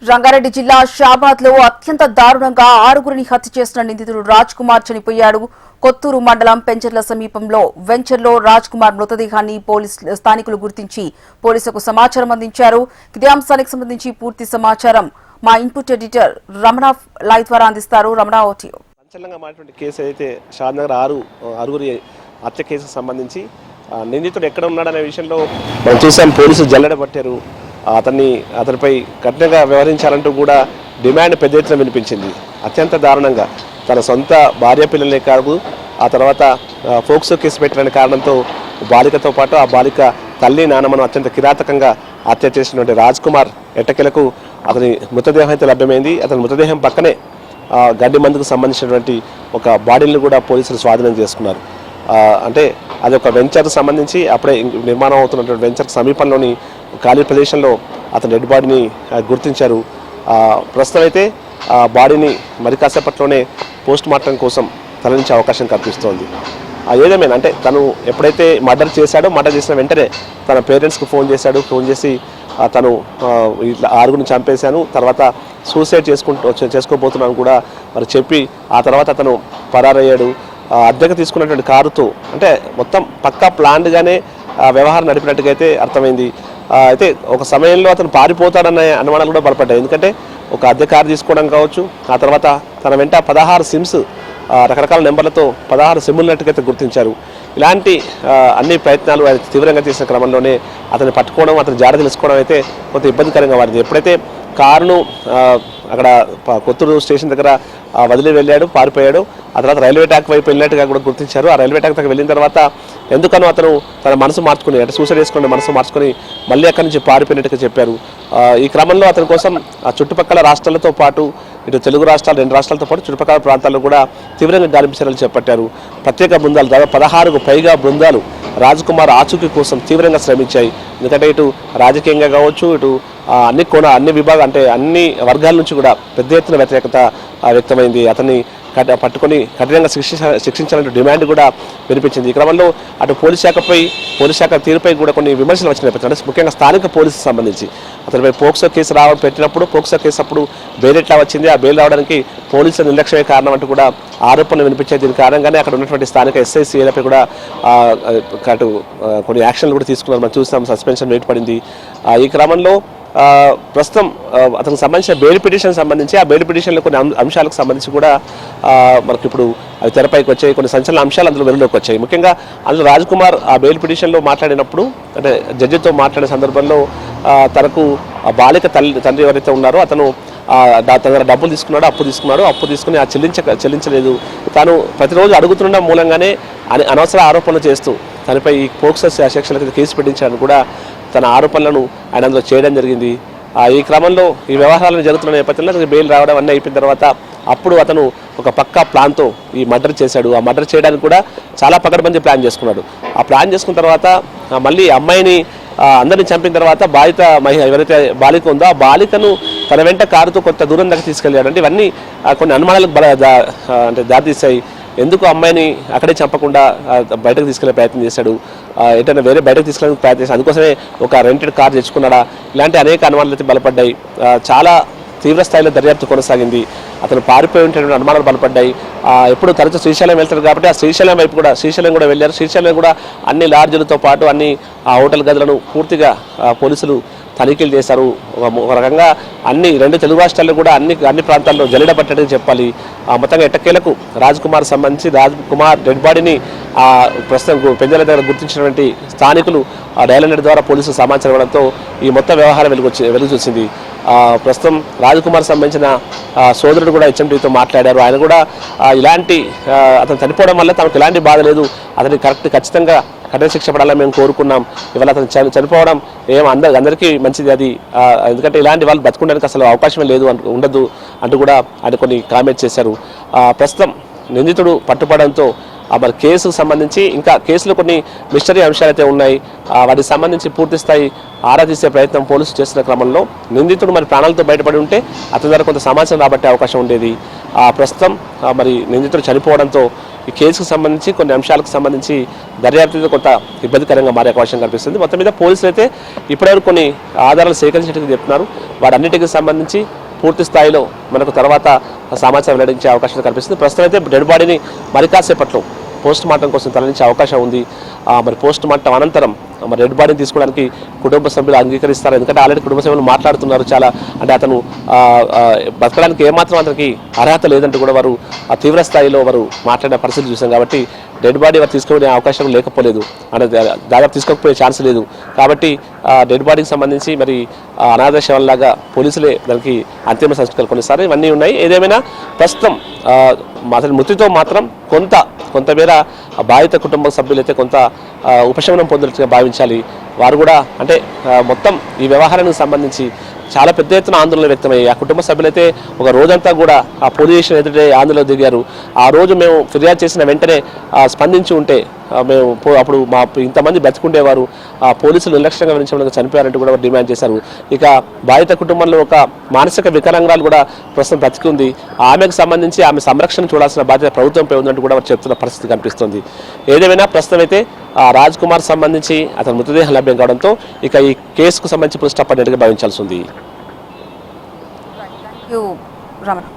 రంగారెడ్డి జిల్లా షాబాద్ లో అత్యంత దారుణంగా ఆరుగురిని హత్య చేసిన నిందితుడు రాజ్ కుమార్ చనిపోయాడు. కొత్తూరు మండలం పెంచర్ల సమీపంలో వెంచర్లో రాజ్ కుమార్ మృతదేహాన్ని స్థానికులు గుర్తించి పోలీసులకు సమాచారం అందించారు. ఇదే అంశానికి సంబంధించి పూర్తి సమాచారం మా ఇన్పుట్ ఎడిటర్ రమణ లైవ్ ద్వారా అందిస్తారు. రమణ, ఓటీయూ. సంచలనంగా మారినటువంటి కేసు అయితే షాద్నగర్ ఆరుగురి హత్య కేసుకు సంబంధించి నిందితుడు ఎక్కడ ఉన్నాడనే విషయంలో మనం చూసాం. పోలీసులు జల్లెడ పట్టారు. అతనిపై కఠినంగా వ్యవహరించాలంటూ కూడా డిమాండ్ పెద్ద ఎత్తున వినిపించింది. అత్యంత దారుణంగా తన సొంత భార్య పిల్లలే కాదు, ఆ తర్వాత ఫోక్సో కేసు పెట్టిన కారణంతో బాలికతో పాటు ఆ బాలిక తల్లి నానమ్మను అత్యంత కిరాతకంగా హత్య చేసినటువంటి రాజ్ కుమార్ ఎట్టకేలకు అతని మృతదేహం అయితే లభ్యమైంది. అతని మృతదేహం పక్కనే గడ్డి మందుకు సంబంధించినటువంటి ఒక బాడీని కూడా పోలీసులు స్వాధీనం చేసుకున్నారు. అంటే అది ఒక వెంచర్కు సంబంధించి అప్పుడే నిర్మాణం అవుతున్నటువంటి వెంచర్కి సమీపంలోని ఖాళీ ప్రదేశంలో అతని డెడ్ బాడీని గుర్తించారు. ప్రస్తుతం అయితే ఆ బాడీని మరి కాసేపట్లోనే పోస్ట్ మార్టం కోసం తరలించే అవకాశం కనిపిస్తోంది. ఏదేమైనా అంటే తను ఎప్పుడైతే మర్డర్ చేసిన వెంటనే తన పేరెంట్స్కి ఫోన్ చేసి తను ఇట్లా ఆరుగురిని చంపేశాను, తర్వాత సూసైడ్ చేసుకోబోతున్నాను కూడా మరి చెప్పి ఆ తర్వాత అతను పరారయ్యాడు. అద్దెకు తీసుకున్నటువంటి కారుతో అంటే మొత్తం పక్కా ప్లాన్డ్గానే వ్యవహారం నడిపినట్టుగా అయితే అర్థమైంది. అయితే ఒక సమయంలో అతను పారిపోతాడన్న అనుమానాలు కూడా బలపడ్డాయి. ఎందుకంటే ఒక అద్దె కారు తీసుకోవడం కావచ్చు, ఆ తర్వాత తన వెంట 16 సిమ్స్ రకరకాల నెంబర్లతో 16 సిమ్ములనట్టుగా గుర్తించారు. ఇలాంటి అన్ని ప్రయత్నాలు ఆయన తీవ్రంగా చేసిన క్రమంలోనే అతన్ని పట్టుకోవడం, అతని జాడ తెలుసుకోవడం అయితే కొంత ఇబ్బందికరంగా మారింది. ఎప్పుడైతే కారును అక్కడ కొత్తూరు స్టేషన్ దగ్గర వదిలి వెళ్ళాడు, పారిపోయాడు. ఆ తర్వాత రైల్వే ట్రాక్ వైపు వెళ్ళినట్టుగా కూడా గుర్తించారు. ఆ రైల్వే ట్రాక్ దగ్గర వెళ్ళిన తర్వాత ఎందుకనో అతను తన మనసు మార్చుకుని అంటే సూసైడ్ చేసుకుని మనసు మార్చుకొని మళ్ళీ అక్కడి నుంచి పారిపోయినట్టుగా చెప్పారు. ఈ క్రమంలో అతని కోసం ఆ చుట్టుపక్కల రాష్ట్రాలతో పాటు ఇటు తెలుగు రాష్ట్రాలు 2 రాష్ట్రాలతో పాటు చుట్టుపక్కల ప్రాంతాల్లో కూడా తీవ్రంగా గాలింపు చర్యలు చేపట్టారు. ప్రత్యేక బృందాలు దాదాపు 16కు పైగా బృందాలు రాజ్ కుమార్ ఆచూకీ కోసం తీవ్రంగా శ్రమించాయి. ఎందుకంటే ఇటు రాజకీయంగా కావచ్చు, ఇటు అన్ని విభాగాలు అంటే అన్ని వర్గాల నుంచి కూడా పెద్ద ఎత్తున వ్యతిరేకత వ్యక్తమైంది. అతన్ని పట్టుకొని కఠినంగా శిక్షించాలంటే డిమాండ్ కూడా వినిపించింది. ఈ క్రమంలో అటు పోలీస్ శాఖ తీరుపై కూడా కొన్ని విమర్శలు వచ్చిన నేపథ్యంలో అంటే ముఖ్యంగా స్థానిక పోలీసుకు సంబంధించి అతనిపై పోక్సో కేసు పెట్టినప్పుడు పోక్సో కేసు అప్పుడు బెయిల్ ఎట్లా వచ్చింది, ఆ బెయిల్ రావడానికి పోలీసుల నిర్లక్ష్యమే కారణం అంటూ కూడా ఆరోపణలు వినిపించాయి. దీని కారణంగానే అక్కడ ఉన్నటువంటి స్థానిక ఎస్ఐసీలపై కూడా కొన్ని యాక్షన్లు కూడా తీసుకున్నారు. మనం చూస్తాం, సస్పెన్షన్ వేటు పడింది. ఈ క్రమంలో ప్రస్తుతం అతనికి సంబంధించిన బెయిల్ పిటిషన్ సంబంధించి ఆ బెయిల్ పిటిషన్లో కొన్ని అంశాలకు సంబంధించి కూడా మనకి ఇప్పుడు అవి తెరపైకి వచ్చాయి. కొన్ని సంచలన అంశాలు అందులో వెలుగులోకి వచ్చాయి. ముఖ్యంగా అందులో రాజ్ కుమార్ ఆ బెయిల్ పిటిషన్లో మాట్లాడినప్పుడు అంటే జడ్జితో మాట్లాడే సందర్భంలో తనకు ఆ బాలిక తండ్రి ఎవరైతే ఉన్నారో అతను తన దగ్గర డబ్బులు అప్పు తీసుకుని చెల్లించలేదు. తాను ప్రతిరోజు అడుగుతుండడం మూలంగానే అనవసర ఆరోపణలు చేస్తూ తనపై ఈ పోక్సో సెక్షన్ల కింద కేసు పెట్టించాలని కూడా తన ఆరోపణలను ఆయన అందులో చేయడం జరిగింది. ఈ క్రమంలో ఈ వ్యవహారాలు జరుగుతున్న నేపథ్యంలో అతనికి బెయిల్ రావడం అన్నీ అయిపోయిన తర్వాత అప్పుడు అతను ఒక పక్కా ప్లాన్తో ఈ మర్డర్ చేశాడు. ఆ మర్డర్ చేయడానికి కూడా చాలా పకడ్బందీ ప్లాన్ చేసుకున్నాడు. ఆ ప్లాన్ చేసుకున్న తర్వాత మళ్ళీ అమ్మాయిని అందరినీ చంపిన తర్వాత ఎవరైతే బాలిక ఉందో ఆ బాలికను తన వెంట కారుతో కొంత దూరం దగ్గర తీసుకెళ్ళాడు. అంటే ఇవన్నీ కొన్ని అనుమానాలకు అంటే దారితీశాయి. ఎందుకు అమ్మాయిని అక్కడే చంపకుండా బయటకు తీసుకెళ్లే ప్రయత్నం చేశాడు, ఎటైనా వేరే బయటకు తీసుకెళ్ళడానికి ప్రయత్నం చేశాడు, అందుకోసమే ఒక రెంటెడ్ కార్ తెచ్చుకున్నాడా, ఇలాంటి అనేక అనుమానాలు అయితే బలపడ్డాయి. చాలా తీవ్ర స్థాయిలో దర్యాప్తు కొనసాగింది. అతను పారిపోయి ఉంటే అనుమానాలు బలపడ్డాయి. ఎప్పుడు తరచూ శ్రీశైలం వెళ్తారు కాబట్టి ఆ శ్రీశైలం కూడా వెళ్ళారు. శ్రీశైలం కూడా అన్ని లాడ్జులతో పాటు అన్ని హోటల్ గదులను పూర్తిగా పోలీసులు తనిఖీలు చేశారు. ఒక రకంగా అన్ని 2 తెలుగు రాష్ట్రాల్లో కూడా అన్ని ప్రాంతాల్లో జల్లెడ పట్టడానికి చెప్పాలి. మొత్తంగా ఎట్టకేలకు రాజ్ కుమార్ డెడ్ బాడీని ప్రస్తుతం పెంజల దగ్గర గుర్తించినటువంటి స్థానికులు డయల్ నెట్ ద్వారా పోలీసులు సమాచారం ఇవ్వడంతో ఈ మొత్తం వ్యవహారం వెలుగు చూసింది. ప్రస్తుతం రాజ్ కుమార్ సంబంధించిన సోదరుడు కూడా హెచ్ఎండితో మాట్లాడారు. ఆయన కూడా అతను చనిపోవడం వల్ల తనకు ఎలాంటి బాధ లేదు, అతనికి ఖచ్చితంగా కఠిన శిక్ష పడాలని మేము కోరుకున్నాం. ఇవాళ అతను చనిపోవడం అందరికీ మంచిది అది, ఎందుకంటే ఇలాంటి వాళ్ళు బతుకుండడానికి అసలు అవకాశమే ఉండదు అంటూ కూడా ఆయన కొన్ని కామెంట్స్ చేశారు. ప్రస్తుతం నిందితుడు పట్టుపడంతో మరి కేసుకు సంబంధించి ఇంకా కేసులో కొన్ని మిస్టరీ అంశాలు అయితే ఉన్నాయి. వాటికి సంబంధించి పూర్తి స్థాయి ఆరా తీసే ప్రయత్నం పోలీసులు చేస్తున్న క్రమంలో నిందితుడు మరి ప్రాణాలతో బయటపడి ఉంటే అతని ద్వారా కొంత సమాచారం రాబట్టే అవకాశం ఉండేది. ప్రస్తుతం మరి నిందితుడు చనిపోవడంతో ఈ కేసుకు సంబంధించి కొన్ని అంశాలకు సంబంధించి దర్యాప్తు కొంత ఇబ్బందికరంగా మారే అవకాశం కనిపిస్తుంది. మొత్తం మీద పోలీసులు అయితే ఇప్పటివరకు కొన్ని ఆధారాలు సేకరించినట్టు చెప్తున్నారు. వాటన్నిటికి సంబంధించి పూర్తి స్థాయిలో మనకు తర్వాత సమాచారం వెల్లడించే అవకాశం కనిపిస్తుంది. ప్రస్తుతం అయితే డెడ్ బాడీని మరి కాసేపట్లో పోస్ట్ మార్టం కోసం తరలించే అవకాశం ఉంది. మరి పోస్ట్ మార్టం అనంతరం మరి డెడ్ బాడీని తీసుకోవడానికి కుటుంబ సభ్యులు అంగీకరిస్తారు. ఎందుకంటే ఆల్రెడీ కుటుంబ సభ్యులు మాట్లాడుతున్నారు చాలా, అంటే అతను బతకడానికి ఏమాత్రం అతనికి అర్హత లేదంటూ కూడా వారు తీవ్ర స్థాయిలో వారు మాట్లాడిన పరిస్థితి చూసాం. కాబట్టి డెడ్ బాడీ వారు తీసుకునే అవకాశం లేకపోలేదు, అనేది దాదాపు తీసుకోకపోయే ఛాన్స్ లేదు. కాబట్టి డెడ్ బాడీకి సంబంధించి మరి అనాథ శవంలాగా పోలీసులే దానికి అంతిమ సంస్కారాలు కొన్నిసార్లు ఇవన్నీ ఉన్నాయి. ఏదేమైనా ప్రస్తుతం అతని మృతితో మాత్రం కొంతమేర బాధిత కుటుంబ సభ్యులైతే కొంత ఉపశమనం పొందినట్టుగా భావించాలి. వారు కూడా అంటే మొత్తం ఈ వ్యవహారానికి సంబంధించి చాలా పెద్ద ఎత్తున ఆందోళన వ్యక్తమయ్యాయి. ఆ కుటుంబ సభ్యులైతే ఒక రోజంతా కూడా ఆ పోలీస్ స్టేషన్ ఎదుటే ఆందోళన దిగారు. ఆ రోజు మేము ఫిర్యాదు చేసిన వెంటనే స్పందించి ఉంటే మేము అప్పుడు మా ఇంతమంది బతుకుండేవారు, ఆ పోలీసులు నిర్లక్ష్యంగా వివరించడం చనిపోయారంటూ కూడా డిమాండ్ చేశారు. ఇక బాధిత కుటుంబంలో ఒక మానసిక వికలాంగురాలు కూడా ప్రస్తుతం బ్రతికి ఉంది. ఆమెకు సంబంధించి ఆమె సంరక్షణ చూడాల్సిన బాధ్యత ప్రభుత్వంపై ఉందంటూ కూడా వారు చెప్తున్న పరిస్థితి కనిపిస్తుంది. ఏదేమైనా ప్రస్తుతం అయితే రాజ్ కుమార్ సంబంధించి అతని మృతదేహం లభ్యం కావడంతో ఇక ఈ కేసుకు సంబంధించి పుల్ స్టాప్ పడినట్టుగా భావించాల్సి ఉంది. రమణ.